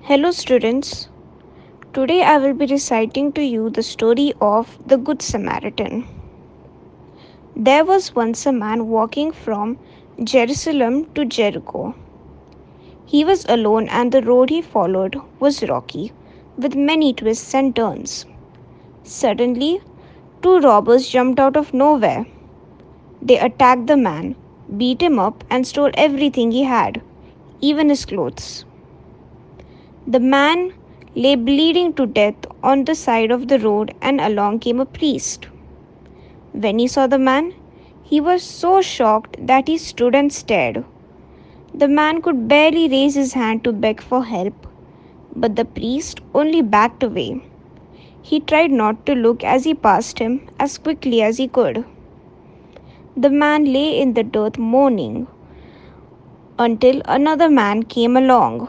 Hello, students. Today I will be reciting to you the story of the Good Samaritan. There was once a man walking from Jerusalem to Jericho. He was alone, and the road he followed was rocky, with many twists and turns. Suddenly, two robbers jumped out of nowhere. They attacked the man, beat him up, and stole everything he had, even his clothes. The man lay bleeding to death on the side of the road, and along came a priest. When he saw the man, he was so shocked that he stood and stared. The man could barely raise his hand to beg for help, but the priest only backed away. He tried not to look as he passed him as quickly as he could. The man lay in the dirt moaning until another man came along.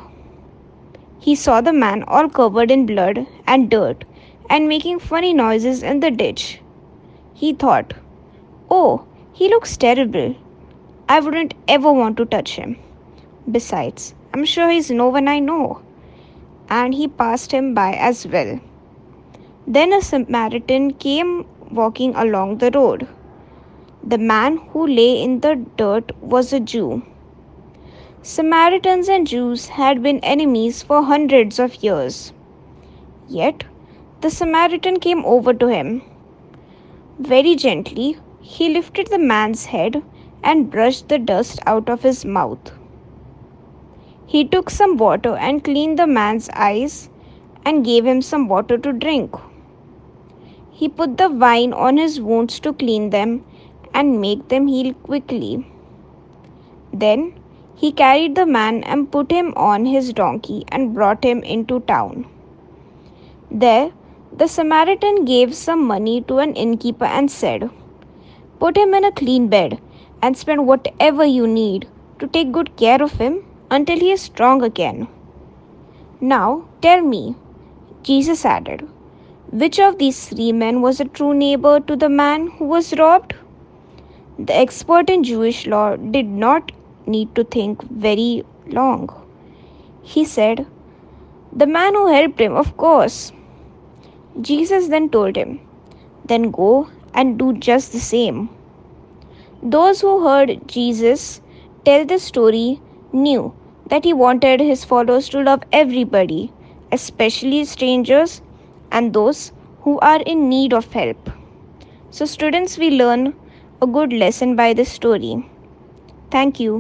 He saw the man all covered in blood and dirt and making funny noises in the ditch. He thought, "Oh, he looks terrible. I wouldn't ever want to touch him. Besides, I'm sure he's no one I know." And he passed him by as well. Then a Samaritan came walking along the road. The man who lay in the dirt was a Jew. Samaritans and Jews had been enemies for hundreds of years. Yet, the Samaritan came over to him. Very gently, he lifted the man's head and brushed the dust out of his mouth. He took some water and cleaned the man's eyes and gave him some water to drink. He put the wine on his wounds to clean them and make them heal quickly. Then, he carried the man and put him on his donkey and brought him into town. There, the Samaritan gave some money to an innkeeper and said, "Put him in a clean bed and spend whatever you need to take good care of him until he is strong again." "Now, tell me," Jesus added, "which of these three men was a true neighbor to the man who was robbed?" The expert in Jewish law did not need to think very long. He said, "The man who helped him, of course." Jesus then told him, "Then go and do just the same." Those who heard Jesus tell the story knew that he wanted his followers to love everybody, especially strangers and those who are in need of help. So students, we learn a good lesson by this story. Thank you.